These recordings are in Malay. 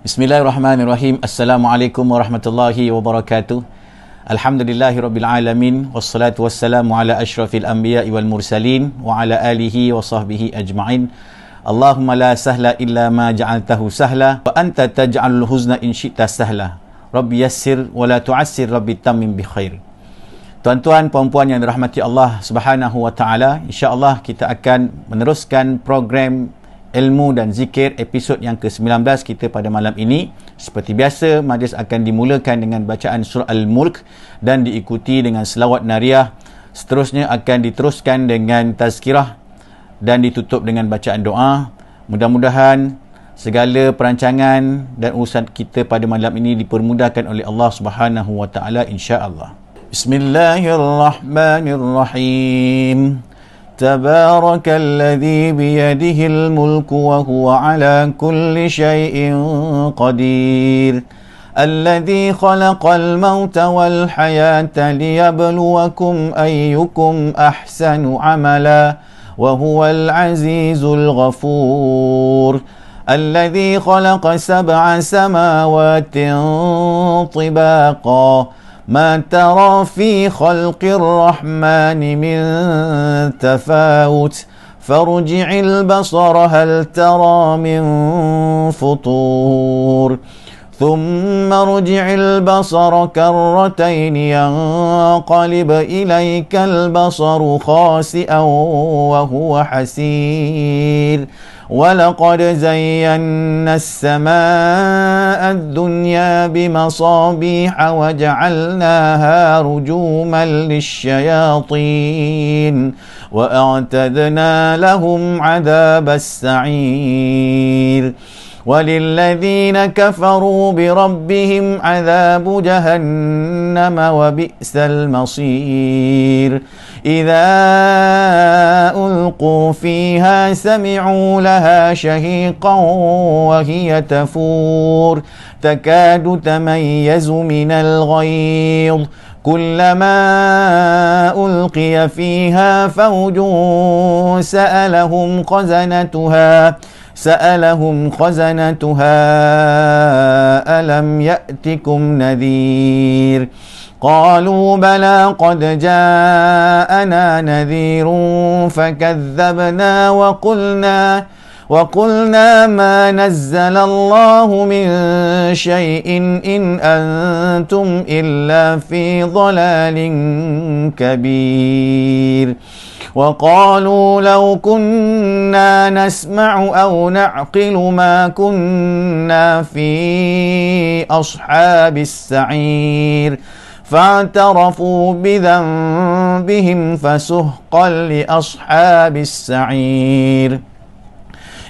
Bismillahirrahmanirrahim. Assalamualaikum warahmatullahi wabarakatuh. Alhamdulillahirabbil alamin wassalatu wassalamu ala asyrafil anbiya'i wal mursalin wa ala alihi wa sahbihi ajma'in. Allahumma la sahla illa ma ja'altahu sahla wa anta taj'alul huzna in syi'ta sahla. Rabbi yassir wa la tu'assir, Rabbi tammim bi khair. Tuan-tuan, puan-puan yang dirahmati Allah Subhanahu wa taala, insya-Allah kita akan meneruskan program ilmu dan zikir episod yang ke-19 kita pada malam ini. Seperti biasa, majlis akan dimulakan dengan bacaan surah Al-Mulk dan diikuti dengan selawat nariyah. Seterusnya akan diteruskan dengan tazkirah dan ditutup dengan bacaan doa. Mudah-mudahan segala perancangan dan urusan kita pada malam ini dipermudahkan oleh Allah Subhanahu wa taala, insya-Allah. Bismillahirrahmanirrahim. تبارك الذي بيده الملك وهو على كل شيء قدير الذي خلق الموت والحياة ليبلوكم أيكم أحسن عملا وهو العزيز الغفور الذي خلق 7 سماوات طباقا ما ترى في خلق الرحمن من تفاوت فارجع البصر هل ترى من فطور ثم ارجع البصر كرتين ينقلب إليك البصر خاسئا وهو حسير ولقد زينا السماء الدنيا بمصابيح وجعلناها رجوما للشياطين وأعتدنا لهم عذاب السعير وللذين كفروا بربهم عذاب جهنم وبئس المصير إذا ألقوا فيها سمعوا لها شهيقا وهي تفور تكاد تميز من الغيظ كلما ألقي فيها فوج سألهم خزنتها ألم يأتكم نذير قالوا بلى قد جاءنا نذير فكذبنا وقلنا ما نزل الله من شيء إن أنتم إلا في ضلال كبير وقالوا لو كنا نسمع أو نعقل ما كنا في أصحاب السعير فاعترفوا بذنبهم فسحقا لأصحاب السعير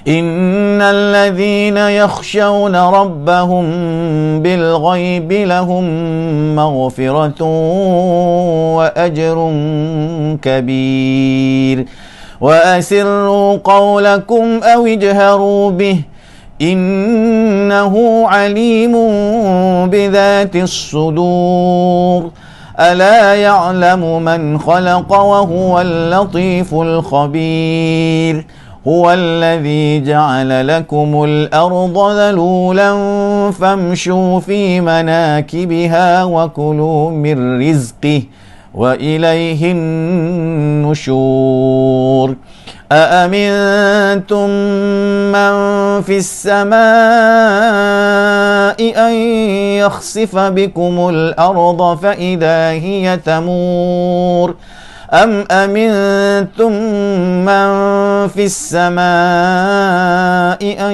إن الذين يخشون ربهم بالغيب لهم مغفرة وأجر كبير وأسروا قولكم أو اجهروا به إنه عليم بذات الصدور ألا يعلم من خلق وهو اللطيف الخبير هو الذي جعل لكم الأرض ذلولا فامشوا في مناكبها وكلوا من رزقه وإليه النشور أأمنتم من في السماء أن يخسف بكم الأرض فإذا هي تمور أم أمنتم من في السماء أن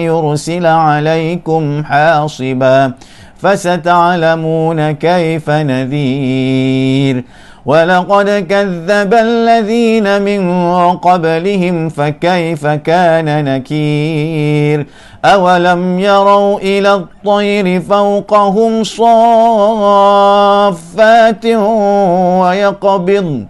يرسل عليكم حاصبا فستعلمون كيف نذير ولقد كذب الذين من قبلهم فكيف كان نكير أولم يروا إلى الطير فوقهم صافات ويقبضن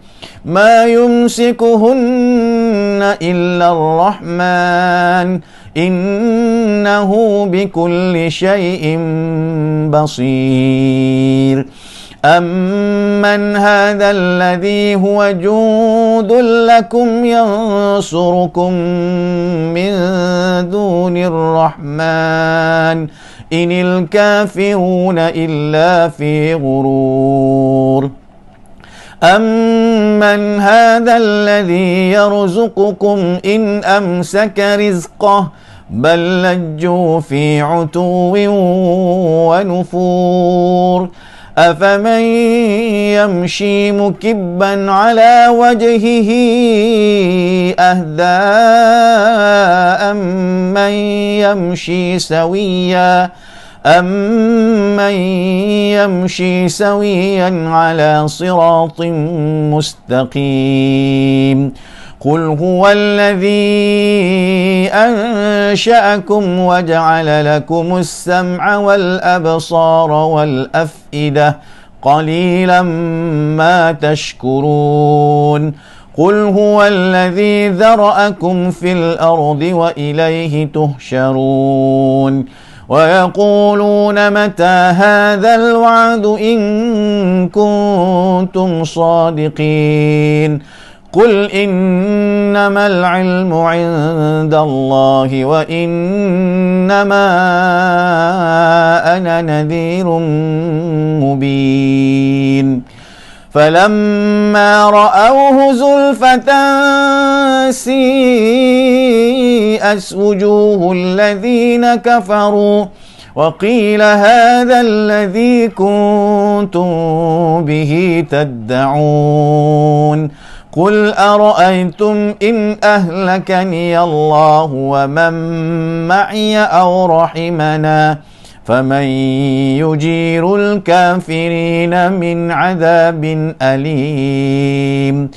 ما يمسكهن إلا الرحمن إنه بكل شيء بصير أمن هذا الذي هو جند لكم ينصركم من دون الرحمن إن الكافرون إلا في غرور أمن هذا الذي يرزقكم إن أمسك رزقه بل لجوا في عتو ونفور أفمن يمشي مكبا على وجهه أهدى أمن يمشي سويا أمن يمشي سويا على صراط مستقيم قل هو الذي أنشأكم وجعل لكم السمع والأبصار والأفئدة قليلا ما تشكرون قل هو الذي ذرأكم في الأرض وإليه تحشرون ويقولون متى هذا الوعد إن كنتم صادقين قل إنما العلم عند الله وإنما أنا نذير مبين فلما رأوه زلفة سيئت وجوه الذين كفروا وقيل هذا الذي كنتم به تدعون قل أرأيتم إن أهلكني الله ومن معي أو رحمنا فمن يجير الكافرين من عذاب أليم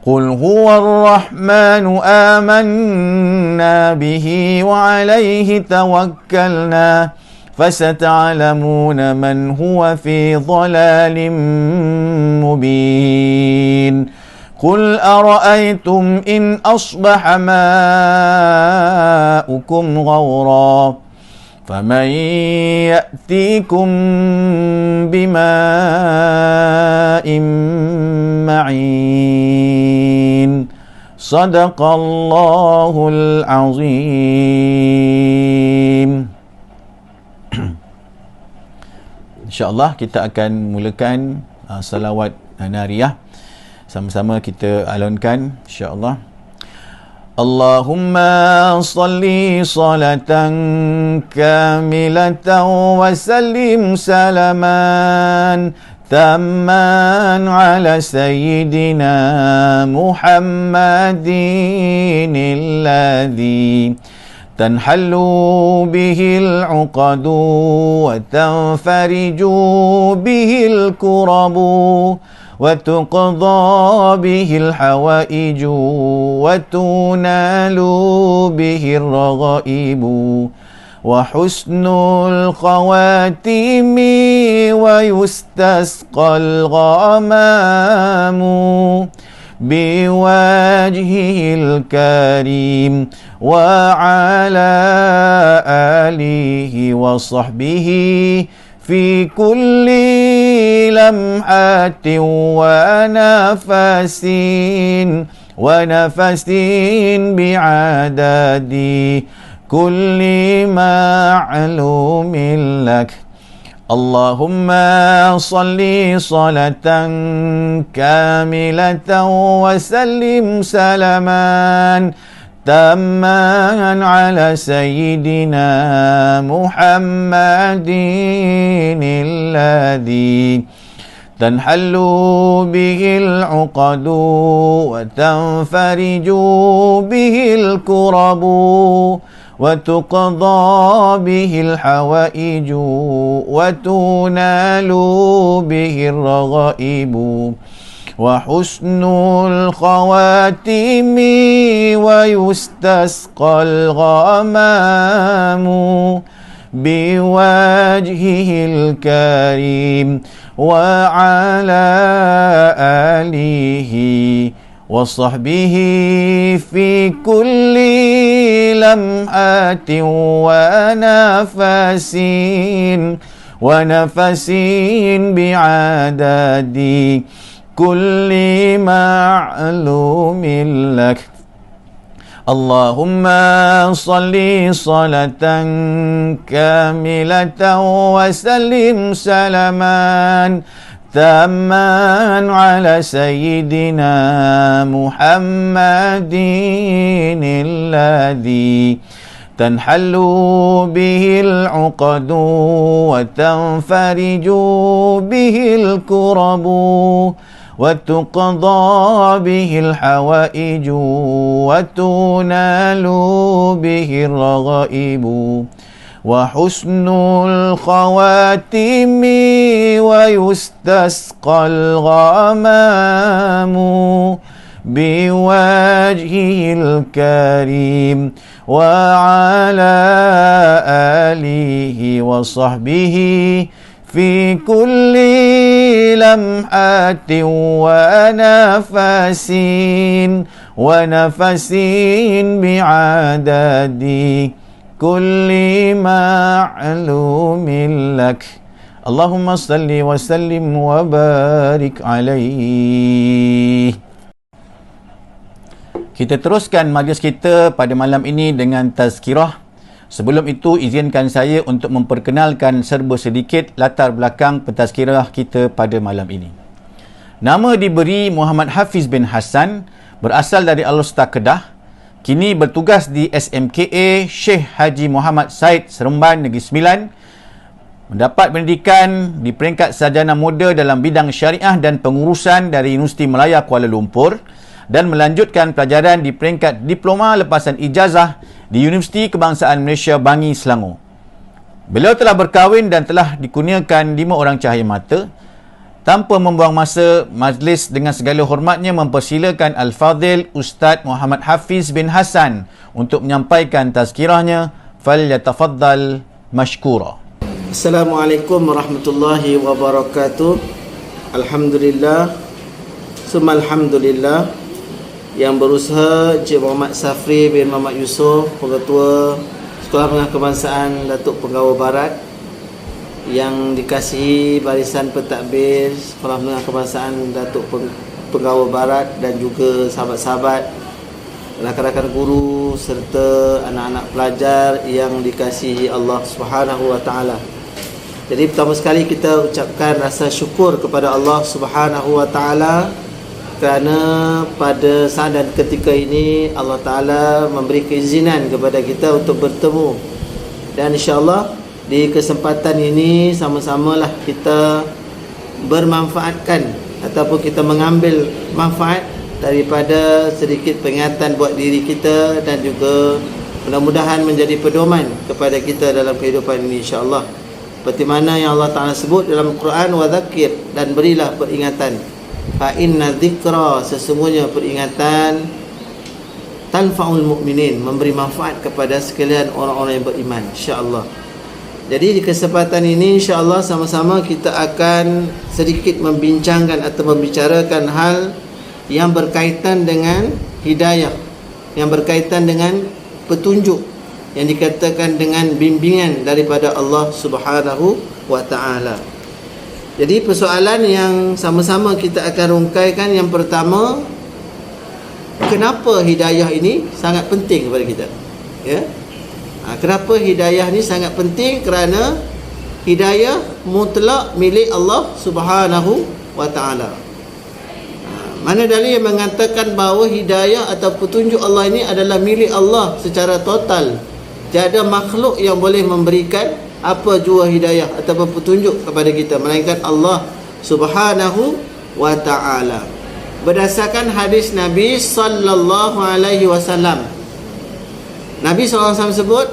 قل هو الرحمن آمنا به وعليه توكلنا فستعلمون من هو في ضلال مبين قل أرأيتم إن أصبح ماؤكم غورا فمن يأتيكم بماء معين صدق الله العظيم. InsyaAllah kita akan mulakan salawat nariyah. Sama-sama kita alunkan insya-Allah. Allahumma salli salatan kamilatan wa sallim salaman tamman ala sayyidina Muhammadin alladhi tanhallu bihil uqadu wa tanfariju bihil kurabu وتقضى به الحوائج وتنال به الرغائب وحسن الخواتيم ويستسقى الغمام بوجهه الكريم وعلى آله وصحبه في كل لمحة ونفس بعدد كل معلوم لك اللهم صل صلاة كاملة وسلم سلاما تاما على سيدنا محمد الذي تنحل به العقد وتنفرج به الكرب وتقضى به الحوائج وتنال به الرغائب وحسن الخواتيم ويستسقى الغمام بوجهه الكريم وعلى آله وصحبه في كل لمحة ونفس ونفس بعدد كل معلوم لك. اللهم صل صلاة كاملة وسلم سلاما تاما على سيدنا محمد الذي تنحل به العقد وتنفرج به الكرب وتقضى به الحوائج وتنال به الرغائب وحسن الخواتم ويستسقى الغمام بوجهه الكريم وعلى آله وصحبه في كل لمحة ونفس بعدد كل معلوم لك. اللهم صل وسلم وبارك عليه. Kita teruskan majlis kita pada malam ini dengan tazkirah. Sebelum itu, izinkan saya untuk memperkenalkan serba sedikit latar belakang pentazkirah kita pada malam ini. Nama diberi Muhammad Hafiz bin Hassan, berasal dari Al-Usta Kedah. Kini bertugas di SMKA Syekh Haji Muhammad Said Seremban Negeri Sembilan. Mendapat pendidikan di peringkat sarjana muda dalam bidang syariah dan pengurusan dari Universiti Malaya Kuala Lumpur dan melanjutkan pelajaran di peringkat diploma lepasan ijazah di Universiti Kebangsaan Malaysia Bangi, Selangor. Beliau telah berkahwin dan telah dikurniakan 5 orang cahaya mata. Tanpa membuang masa, majlis dengan segala hormatnya mempersilakan Al-Fadhil Ustaz Muhammad Hafiz bin Hassan untuk menyampaikan tazkirahnya. Falyatafaddal mashkura. Assalamualaikum warahmatullahi wabarakatuh. Alhamdulillah, summa alhamdulillah, yang berusaha Encik Muhammad Safri bin Muhammad Yusof, Pengetua Sekolah Menengah Kebangsaan Datuk Penggawa Barat, yang dikasihi barisan pentadbir Sekolah Menengah Kebangsaan Datuk Penggawa Barat dan juga sahabat-sahabat, rakan-rakan guru serta anak-anak pelajar yang dikasihi Allah Subhanahu wa taala. Jadi pertama sekali kita ucapkan rasa syukur kepada Allah Subhanahu wa taala kerana pada saat dan ketika ini Allah Ta'ala memberi keizinan kepada kita untuk bertemu. Dan insyaAllah di kesempatan ini sama-samalah kita bermanfaatkan ataupun kita mengambil manfaat daripada sedikit peringatan buat diri kita dan juga mudah-mudahan menjadi pedoman kepada kita dalam kehidupan ini insyaAllah. Seperti mana yang Allah Ta'ala sebut dalam Al-Quran, wa dzakir, dan berilah peringatan. Fa inna dzikra, sesungguhnya peringatan, tanfa'ul mu'minin, memberi manfaat kepada sekalian orang-orang yang beriman insya-Allah. Jadi di kesempatan ini insya-Allah sama-sama kita akan sedikit membincangkan atau membicarakan hal yang berkaitan dengan hidayah, yang berkaitan dengan petunjuk, yang dikatakan dengan bimbingan daripada Allah Subhanahu wa taala. Jadi persoalan yang sama-sama kita akan rungkaikan, yang pertama, kenapa hidayah ini sangat penting kepada kita? Ya. Kenapa hidayah ini sangat penting? Kerana hidayah mutlak milik Allah Subhanahu wa taala. Mana dalil yang mengatakan bahawa hidayah atau petunjuk Allah ini adalah milik Allah secara total? Tiada makhluk yang boleh memberikan apa jua hidayah ataupun petunjuk kepada kita melainkan Allah Subhanahu wa taala. Berdasarkan hadis Nabi sallallahu alaihi wasallam, Nabi sallallahu alaihi wasallam sebut,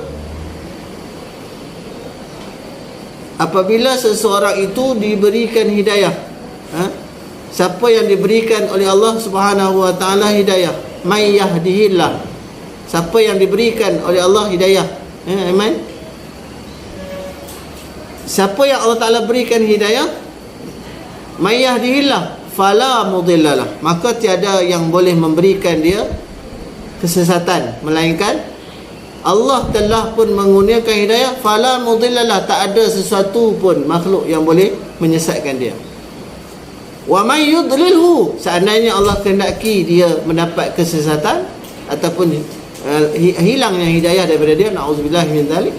apabila seseorang itu diberikan hidayah, siapa yang diberikan oleh Allah Subhanahu wa taala hidayah, may yahdihillah, siapa yang diberikan oleh Allah hidayah, aman. Siapa yang Allah Ta'ala berikan hidayah, may yahdihillah fala mudhillalah, maka tiada yang boleh memberikan dia kesesatan melainkan Allah telah pun mengurniakan hidayah, fala mudhillalah, tak ada sesuatu pun makhluk yang boleh menyesatkan dia. Wa may yudlilhu, seandainya Allah kehendaki dia mendapat kesesatan ataupun hilangnya hidayah daripada dia, na'udzubillah min dzalik,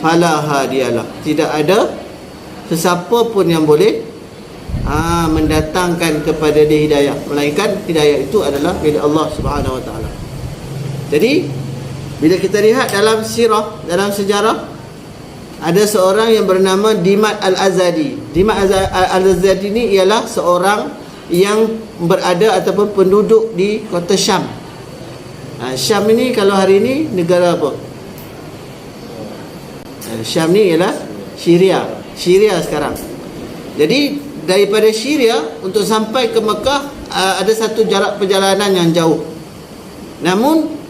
fala hadiyalah, tidak ada sesiapa pun yang boleh mendatangkan kepada dia hidayah, melainkan hidayah itu adalah milik Allah Subhanahu wa taala. Jadi bila kita lihat dalam sirah, dalam sejarah, ada seorang yang bernama Dimat Al-Azadi. Dimat Al-Azadi ni ialah seorang yang berada ataupun penduduk di kota Syam. Syam ini kalau hari ini negara apa? Syam ni ialah Syria sekarang. Jadi daripada Syria untuk sampai ke Mekah ada satu jarak perjalanan yang jauh. Namun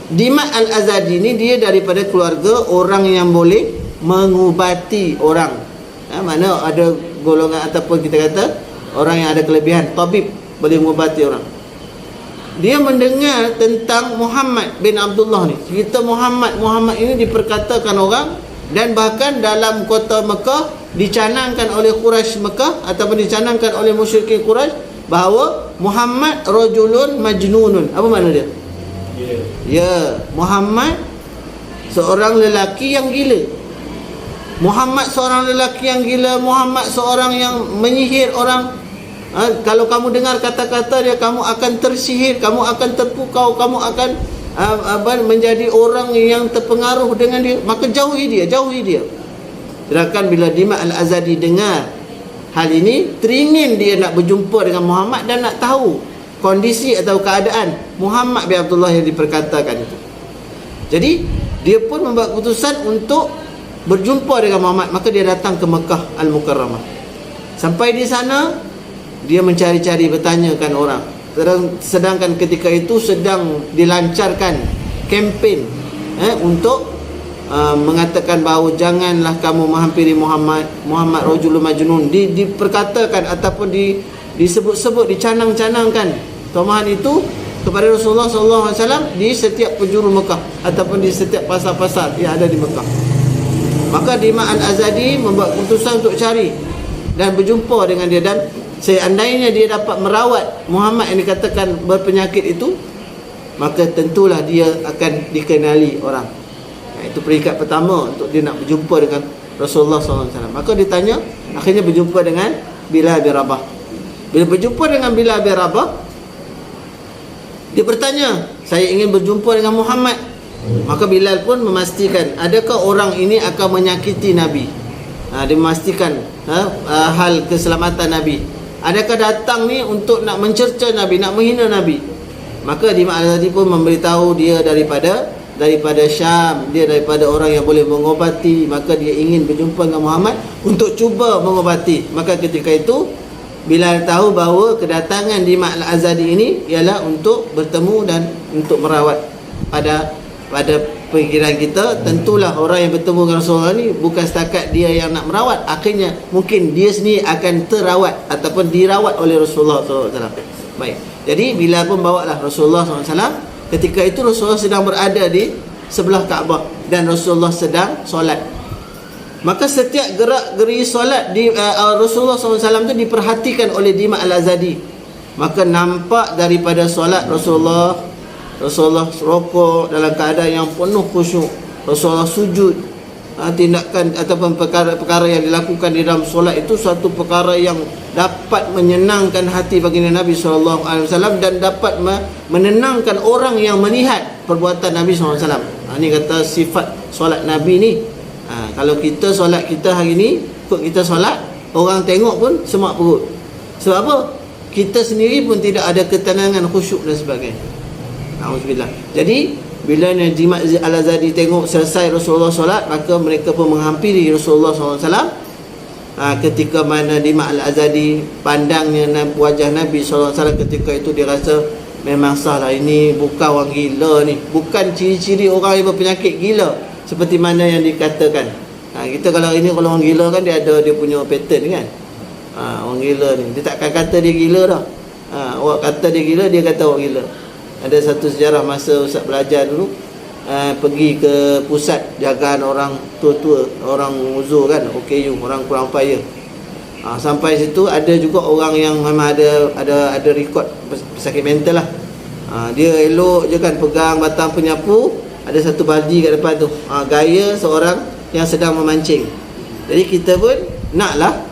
Dimat Al-Azadi ni dia daripada keluarga orang yang boleh mengubati orang. Mana ada golongan ataupun kita kata orang yang ada kelebihan, tabib, boleh mengubati orang. Dia mendengar tentang Muhammad bin Abdullah ni. Cerita Muhammad ini diperkatakan orang, dan bahkan dalam kota Mekah dicanangkan oleh Quraisy Mekah ataupun dicanangkan oleh musyrikin Quraisy bahawa Muhammad rajulun majnunun. Apa makna dia? Ya, Muhammad seorang lelaki yang gila. Muhammad seorang lelaki yang gila. Muhammad seorang yang menyihir orang. Kalau kamu dengar kata-kata dia, kamu akan tersihir, kamu akan terpukau, kamu akan menjadi orang yang terpengaruh dengan dia. Maka jauhi dia. Sedangkan bila Dimat Al-Azadi dengar hal ini, teringin dia nak berjumpa dengan Muhammad dan nak tahu kondisi atau keadaan Muhammad bin Abdullah yang diperkatakan itu. Jadi dia pun membuat keputusan untuk berjumpa dengan Muhammad. Maka dia datang ke Mekah Al-Mukarramah. Sampai di sana dia mencari-cari, bertanyakan orang. Sedangkan ketika itu sedang dilancarkan kempen untuk mengatakan bahawa janganlah kamu menghampiri Muhammad rajulun majnun. Diperkatakan ataupun disebut-sebut, dicanang-canangkan tomahan itu kepada Rasulullah SAW di setiap penjuru Mekah ataupun di setiap pasar-pasar yang ada di Mekah. Maka Dimat Al-Azadi membuat keputusan untuk cari dan berjumpa dengan dia, dan seandainya dia dapat merawat Muhammad yang dikatakan berpenyakit itu, maka tentulah dia akan dikenali orang. Itu peringkat pertama untuk dia nak berjumpa dengan Rasulullah SAW. Maka dia tanya, akhirnya berjumpa dengan Bilal bin Rabah. Bila berjumpa dengan Bilal bin Rabah, dia bertanya, saya ingin berjumpa dengan Muhammad. Maka Bilal pun memastikan, adakah orang ini akan menyakiti Nabi? Dia memastikan hal keselamatan Nabi. Adakah datang ni untuk nak mencerca Nabi, nak menghina Nabi? Maka Dimat Al-Azadi pun memberitahu dia daripada Syam, dia daripada orang yang boleh mengobati. Maka dia ingin berjumpa dengan Muhammad untuk cuba mengobati. Maka ketika itu Bilal tahu bahawa kedatangan Dimat Al-Azadi ini ialah untuk bertemu dan untuk merawat. Pada fikiran kita, tentulah orang yang bertemu dengan Rasulullah ni bukan setakat dia yang nak merawat, akhirnya mungkin dia sendiri akan terawat ataupun dirawat oleh Rasulullah SAW. Baik, jadi Bilal pun bawalah Rasulullah SAW. Ketika itu Rasulullah sedang berada di sebelah Kaabah dan Rasulullah sedang solat. Maka setiap gerak-geri solat di Rasulullah SAW itu diperhatikan oleh Dimat Al-Azadi. Maka nampak daripada solat Rasulullah rokok dalam keadaan yang penuh khusyuk. Rasulullah sujud. Tindakan ataupun perkara yang dilakukan di dalam solat itu suatu perkara yang dapat menyenangkan hati baginda Nabi SAW dan dapat menenangkan orang yang melihat perbuatan Nabi SAW. Ini kata sifat solat Nabi ni. Kalau kita solat kita hari ni, ikut kita solat, orang tengok pun semak perut. Sebab apa? Kita sendiri pun tidak ada ketenangan, khusyuk dan sebagainya. Alhamdulillah. Jadi bila Dimat Al-Azadi tengok selesai Rasulullah solat, maka mereka pun menghampiri Rasulullah SAW. Ketika mana Dimat Al-Azadi pandangnya wajah Nabi SAW, ketika itu dia rasa memang sahlah, ini bukan orang gila ni, bukan ciri-ciri orang yang berpenyakit gila seperti mana yang dikatakan. Kita kalau orang gila kan dia ada dia punya pattern kan. Orang gila ni dia takkan kata dia gila dah. Orang kata dia gila, dia kata orang gila. Ada satu sejarah masa Ustaz belajar dulu, pergi ke pusat jagaan orang tua-tua, orang uzur kan, OKU, orang kurang upaya. Sampai situ ada juga orang yang memang ada rekod pesakit mental lah. Dia elok je kan pegang batang penyapu, ada satu baldi kat depan tu. Gaya seorang yang sedang memancing. Jadi kita pun naklah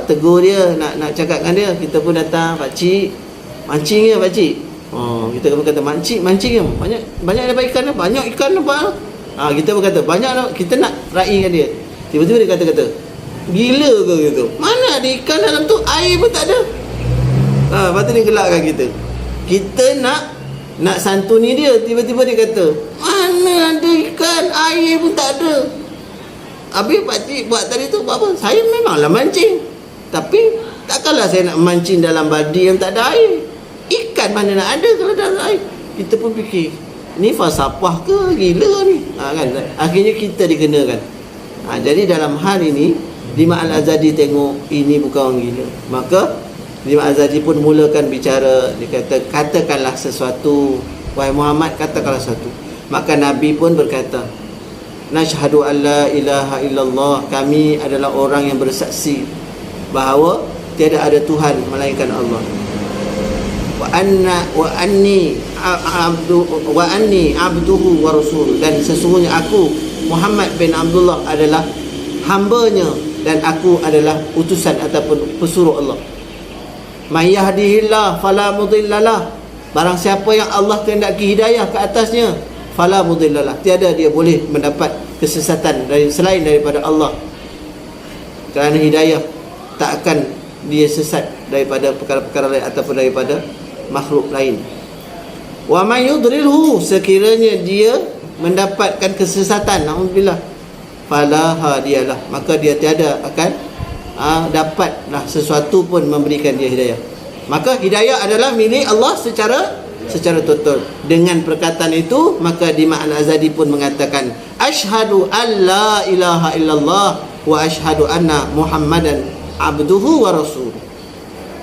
tegur dia, nak cakap dengan dia. Kita pun datang, "Pak cik, mancing ya Pak cik?" Kita pun kata, mancing ya. Banyak dapat ikan lah. Banyak ikan apa? Kita pun kata banyak lah. Kita nak raikan dia. Tiba-tiba dia kata, "Gila ke gitu? Mana ada ikan dalam tu? Air pun tak ada." Lepas tu dia gelakkan kita. Kita nak santuni dia. Tiba-tiba dia kata, "Mana ada ikan? Air pun tak ada." Habis pakcik buat tadi tu buat apa? Saya memanglah mancing, tapi takkanlah saya nak mancing dalam baldi yang tak ada air. Ikan mana nak ada kalau tak ada air? Kita pun fikir, ni falsafah ke? Gila ni. Kan? Akhirnya kita dikenakan. Jadi dalam hal ini, Imam Al-Azadi tengok ini bukan orang gila. Maka Imam Al-Azadi pun mulakan bicara. Dia kata, katakanlah sesuatu, wahai Muhammad, katakanlah sesuatu. Maka Nabi pun berkata, "Nashhadu an la ilaha illallah." Kami adalah orang yang bersaksi bahawa tiada ada Tuhan melainkan Allah. Wa anni abduhu wa rasul. Dan sesungguhnya aku Muhammad bin Abdullah adalah hambanya dan aku adalah utusan ataupun pesuruh Allah. May yahdihillah fala mudhillalah. Barang siapa yang Allah kehendaki hidayah ke atasnya, fala mudhillalah, tiada dia boleh mendapat kesesatan selain daripada Allah. Kerana hidayah tak akan dia sesat daripada perkara-perkara lain ataupun daripada makhluk lain. Wa may yudrilhu, sekiranya dia mendapatkan kesesatan, alhamdulillah, fala hadiyalah, maka dia tiada akan dapatlah sesuatu pun memberikan dia hidayah. Maka hidayah adalah milik Allah secara total. Dengan perkataan itu, maka Imam Al-Azadi pun mengatakan, "Asyhadu an la ilaha illallah wa asyhadu anna Muhammadan abduhu wa rasul."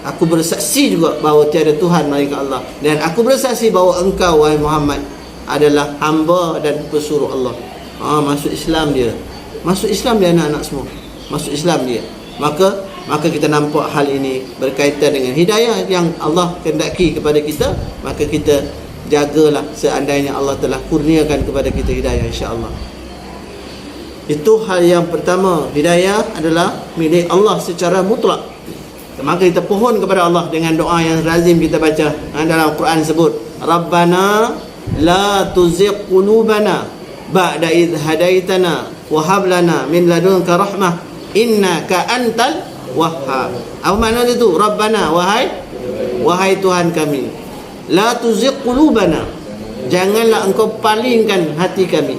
Aku bersaksi juga bahawa tiada Tuhan melainkan Allah, dan aku bersaksi bahawa engkau wahai Muhammad adalah hamba dan pesuruh Allah. Masuk Islam dia. Masuk Islam dia anak-anak semua. Masuk Islam dia. Maka kita nampak hal ini berkaitan dengan hidayah yang Allah kehendaki kepada kita. Maka kita jagalah seandainya Allah telah kurniakan kepada kita hidayah, insya-Allah. Itu hal yang pertama. Hidayah adalah milik Allah secara mutlak. Maka kita pohon kepada Allah dengan doa yang lazim kita baca. Dalam Quran sebut, "Rabbana la tuzigh qulubana ba'da idh hadaitana wa hab lana min ladunka rahmah innaka antal wahhab." Apa makna itu? Rabbana, wahai Tuhan kami, la tuzigh qulubana, janganlah engkau palingkan hati kami,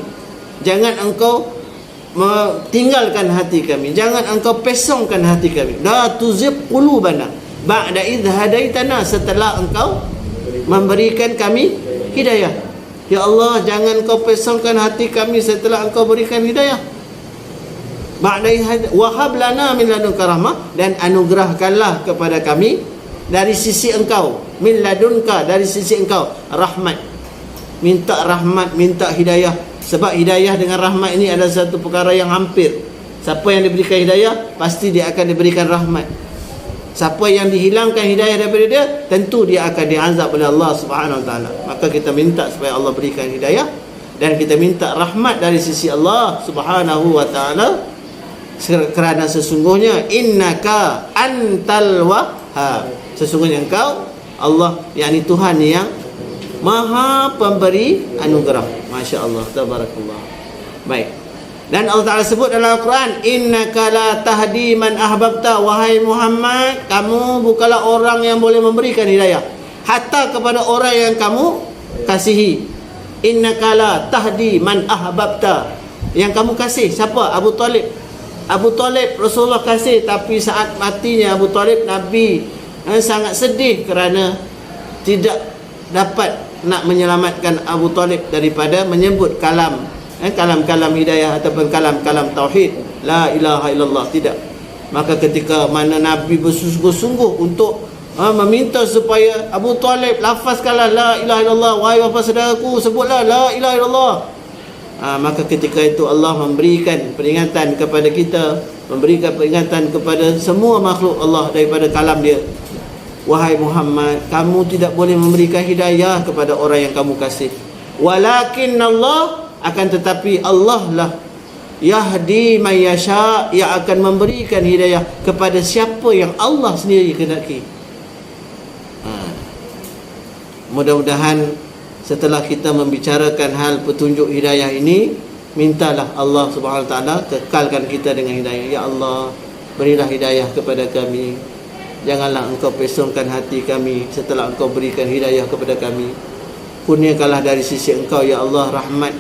jangan engkau tinggalkan hati kami, jangan engkau pesongkan hati kami. La tuzigh qulubana ba'da idh hadaitana, setelah engkau memberikan kami hidayah. Ya Allah, jangan engkau pesongkan hati kami setelah engkau berikan hidayah. Ba'da idh wahab lana min ladunka rahmah, dan anugerahkanlah kepada kami dari sisi engkau, min ladunka, dari sisi engkau, rahmat. Minta rahmat, minta hidayah. Sebab hidayah dengan rahmat ini adalah satu perkara yang hampir. Siapa yang diberikan hidayah, pasti dia akan diberikan rahmat. Siapa yang dihilangkan hidayah daripada dia, tentu dia akan diazab oleh Allah Subhanahu Wa Taala. Maka kita minta supaya Allah berikan hidayah, dan kita minta rahmat dari sisi Allah Subhanahu Wa Taala, kerana sesungguhnya innaka antal wahhab, sesungguhnya engkau Allah, yakni Tuhan yang Maha pemberi anugerah. Masya Allah, tabarakallah. Baik. Dan Allah Ta'ala sebut dalam Al-Quran, "Innaka la tahdi man ahbabta." Wahai Muhammad, kamu bukanlah orang yang boleh memberikan hidayah hatta kepada orang yang kamu kasihi. Innaka la tahdi man ahbabta. Yang kamu kasih siapa? Abu Talib. Abu Talib Rasulullah kasih, tapi saat matinya Abu Talib, Nabi sangat sedih kerana tidak dapat nak menyelamatkan Abu Talib daripada menyebut kalam-kalam hidayah ataupun kalam-kalam tauhid, la ilaha illallah, tidak. Maka ketika mana Nabi bersungguh-sungguh untuk meminta supaya Abu Talib lafazkanlah la ilaha illallah, wahai bapa saudaraku, sebutlah la ilaha illallah. Maka ketika itu Allah memberikan peringatan kepada kita, memberikan peringatan kepada semua makhluk Allah daripada kalam dia. Wahai Muhammad, kamu tidak boleh memberikan hidayah kepada orang yang kamu kasih. Walakin Allah, akan tetapi Allah lah yahdi man yasha, yang akan memberikan hidayah kepada siapa yang Allah sendiri kehendaki. Mudah-mudahan setelah kita membicarakan hal petunjuk hidayah ini, mintalah Allah Subhanahu Wa Taala kekalkan kita dengan hidayah. Ya Allah, berilah hidayah kepada kami. Janganlah Engkau pesongkan hati kami setelah Engkau berikan hidayah kepada kami. Kurniakanlah dari sisi Engkau ya Allah rahmat,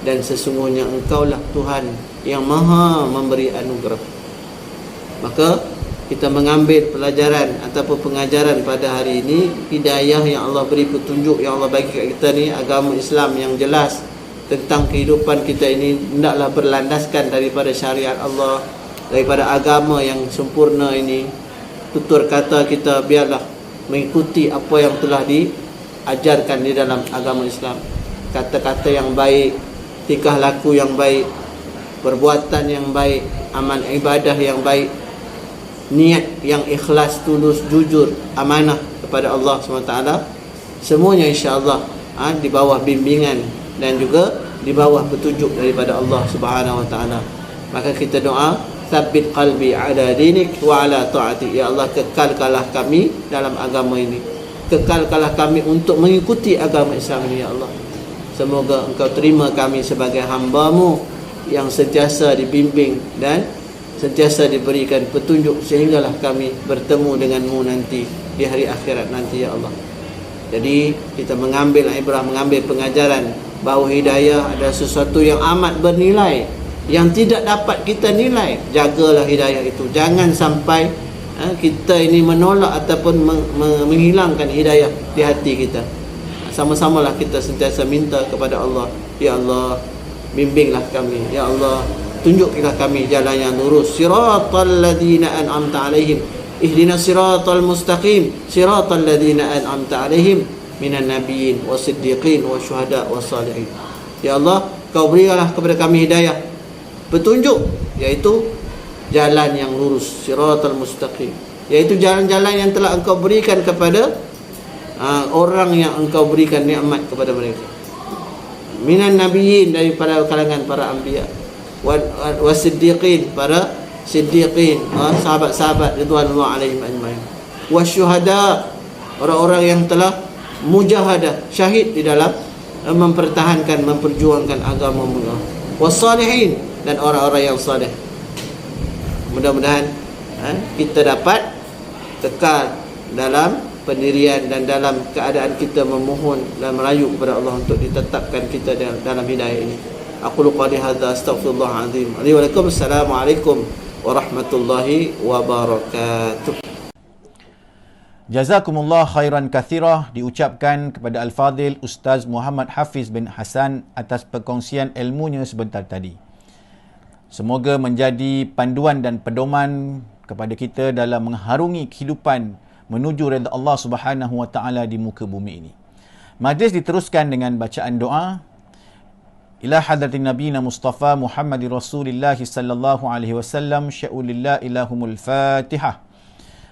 dan sesungguhnya Engkaulah Tuhan yang maha memberi anugerah. Maka kita mengambil pelajaran ataupun pengajaran pada hari ini, hidayah yang Allah beri, petunjuk yang Allah bagi kat kita ni, agama Islam yang jelas tentang kehidupan kita ini hendaklah berlandaskan daripada syariat Allah, daripada agama yang sempurna ini. Tutur kata kita biarlah mengikuti apa yang telah diajarkan di dalam agama Islam. Kata-kata yang baik, tingkah laku yang baik, perbuatan yang baik, amal ibadah yang baik, niat yang ikhlas, tulus, jujur, amanah kepada Allah SWT, semuanya insya-Allah di bawah bimbingan dan juga di bawah petunjuk daripada Allah Subhanahu Wa Taala. Maka kita doa, tsabbit qalbi ala dinik wa ala ta'atik. Ya Allah, kekalkanlah kami dalam agama ini, kekalkanlah kami untuk mengikuti agama Islam ini ya Allah. Semoga Engkau terima kami sebagai hamba-Mu yang sentiasa dibimbing dan sentiasa diberikan petunjuk, sehinggalah kami bertemu denganmu nanti di hari akhirat nanti ya Allah. Jadi kita mengambil ibrah, mengambil pengajaran bahawa hidayah adalah sesuatu yang amat bernilai, yang tidak dapat kita nilai. Jagalah hidayah itu, jangan sampai kita ini menolak ataupun menghilangkan hidayah di hati kita. Sama-samalah kita sentiasa minta kepada Allah, ya Allah bimbinglah kami, ya Allah tunjukkanlah kami jalan yang lurus. Siratal ladzina an'amta alaihim, ihdinas siratal mustaqim, siratal ladzina an'amta alaihim minan nabiyyin wasiddiqin wasyuhada wassalihin. Ya Allah, Kau berilah kepada kami hidayah, petunjuk, yaitu jalan yang lurus, siratal mustaqim, yaitu jalan-jalan yang telah Engkau berikan kepada orang yang Engkau berikan nikmat kepada mereka. Minan nabiyyin, daripada kalangan para anbiya, wasiddiqin, para siddiqin, sahabat-sahabat ridwanullah alaihim ajmain, wasyuhada, orang-orang yang telah mujahadah, syahid di dalam mempertahankan, memperjuangkan agama Allah, wassalihin, dan orang-orang yang saleh. Mudah-mudahan kita dapat kekal dalam pendirian dan dalam keadaan kita memohon dan merayu kepada Allah untuk ditetapkan kita dalam hidayah ini. Aqulu qali hadza astaghfirullah azim. Assalamualaikum warahmatullahi wabarakatuh. Jazakumullah khairan kathirah diucapkan kepada Al-Fadhil Ustaz Muhammad Hafiz bin Hasan atas perkongsian ilmunya sebentar tadi. Semoga menjadi panduan dan pedoman kepada kita dalam mengharungi kehidupan menuju redha Allah Subhanahu Wa Taala di muka bumi ini. Majlis diteruskan dengan bacaan doa. Ila hadratin nabiyina Mustafa Muhammad Rasulillah sallallahu alaihi wasallam, sya'ulillah ilahumul Fatihah.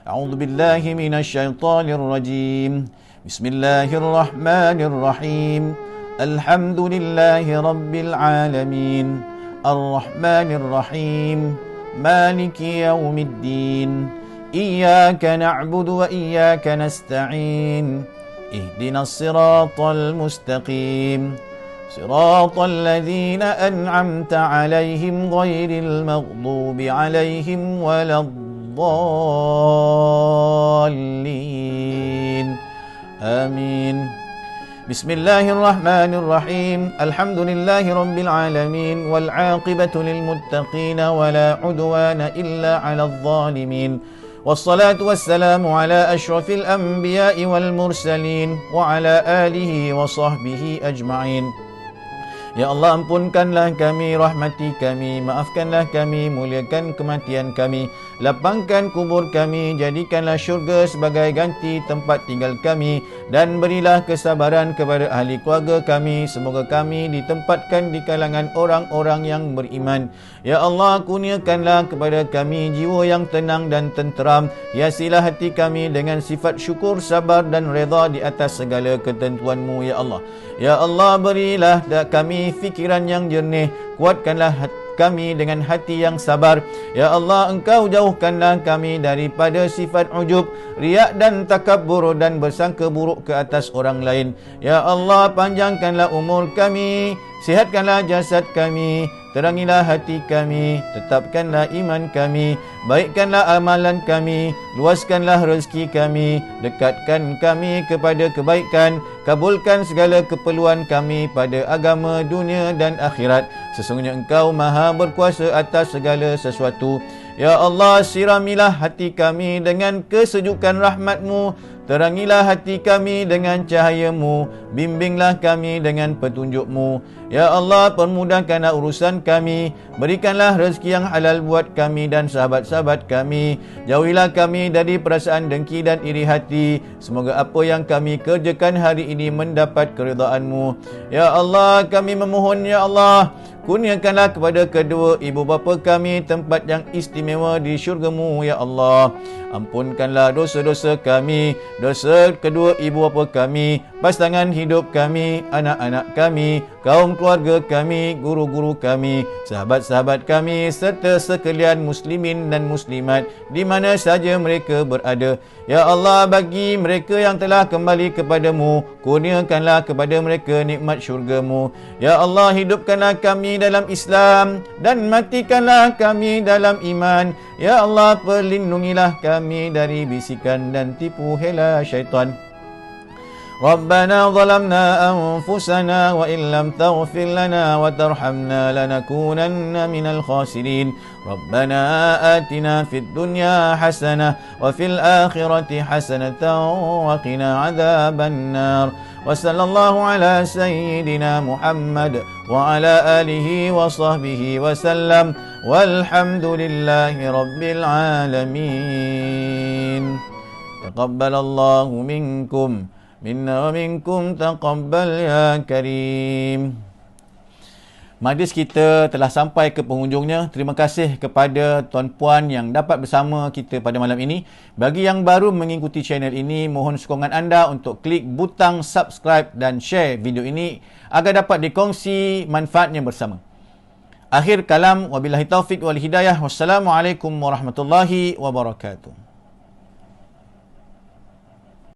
A'udzu billahi minasy syaithanir rajim. Bismillahirrahmanirrahim. Alhamdulillahi rabbil alamin. Arrahmanir rahim. Maliki yaumiddin. Iyyaka na'budu wa iyyaka nasta'in. Ihdinas siratal mustaqim. Siratal ladzina an'amta 'alaihim ghairil maghdubi 'alaihim waladdallin. Amin. Bismillahirrahmanirrahim. Alhamdulillahi rabbil alamin wal 'aqibatu lil muttaqin wa la 'udwana illa 'alal zalimin. Wassalatu wassalamu ala asyrafil anbiya'i wal mursalin wa ala alihi wa sahbihi ajma'in. Ya Allah, ampunkanlah kami, rahmati kami, maafkanlah kami, muliakan kematian kami. lapangkan kubur kami, jadikanlah syurga sebagai ganti tempat tinggal kami, dan berilah kesabaran kepada ahli keluarga kami. Semoga kami ditempatkan di kalangan orang-orang yang beriman. Ya Allah, kurniakanlah kepada kami jiwa yang tenang dan tenteram. Hiasilah hati kami dengan sifat syukur, sabar dan redha di atas segala ketentuan-Mu, ya Allah. Ya Allah, berilah kami fikiran yang jernih, kuatkanlah kami dengan hati yang sabar. Ya Allah, Engkau jauhkanlah kami daripada sifat ujub, riak dan takabbur dan bersangka buruk ke atas orang lain. Ya Allah, panjangkanlah umur kami, sihatkanlah jasad kami, terangilah hati kami, tetapkanlah iman kami, baikkanlah amalan kami, luaskanlah rezeki kami, dekatkan kami kepada kebaikan, kabulkan segala keperluan kami pada agama, dunia dan akhirat. Sesungguhnya Engkau Maha berkuasa atas segala sesuatu. Ya Allah, siramilah hati kami dengan kesejukan rahmat-Mu, terangilah hati kami dengan cahaya-Mu, bimbinglah kami dengan petunjuk-Mu. Ya Allah, permudahkanlah urusan kami, berikanlah rezeki yang halal buat kami dan sahabat-sahabat kami. Jauhilah kami dari perasaan dengki dan iri hati. Semoga apa yang kami kerjakan hari ini mendapat keridaan-Mu. Ya Allah, kami memohon, Ya Allah, kurniakanlah kepada kedua ibu bapa kami tempat yang istimewa di syurga-Mu, Ya Allah. Ampunkanlah dosa-dosa kami, dosa kedua ibu bapa kami, pasangan hidup kami, anak-anak kami, kaum keluarga kami, guru-guru kami, sahabat-sahabat kami, serta sekalian muslimin dan muslimat di mana saja mereka berada. Ya Allah, bagi mereka yang telah kembali kepadamu, kurniakanlah kepada mereka nikmat syurga-Mu. Ya Allah, hidupkanlah kami dalam Islam dan matikanlah kami dalam iman. Ya Allah, perlindungilah kami dari bisikan dan tipu hela syaitan. ربنا ظلمنا أنفسنا وإن لم تغفر لنا وترحمنا لنكونن من الخاسرين ربنا آتنا في الدنيا حسنة وفي الآخرة حسنة وقنا عذاب النار وصلى الله على سيدنا محمد وعلى آله وصحبه وسلم والحمد لله رب العالمين تقبل الله منكم Minna wa minkum taqabbal ya karim. Majlis kita telah sampai ke penghujungnya. Terima kasih kepada tuan-puan yang dapat bersama kita pada malam ini. Bagi yang baru mengikuti channel ini, mohon sokongan anda untuk klik butang subscribe dan share video ini agar dapat dikongsi manfaatnya bersama. Akhir kalam, wabillahi taufiq wal hidayah. Wassalamualaikum warahmatullahi wabarakatuh.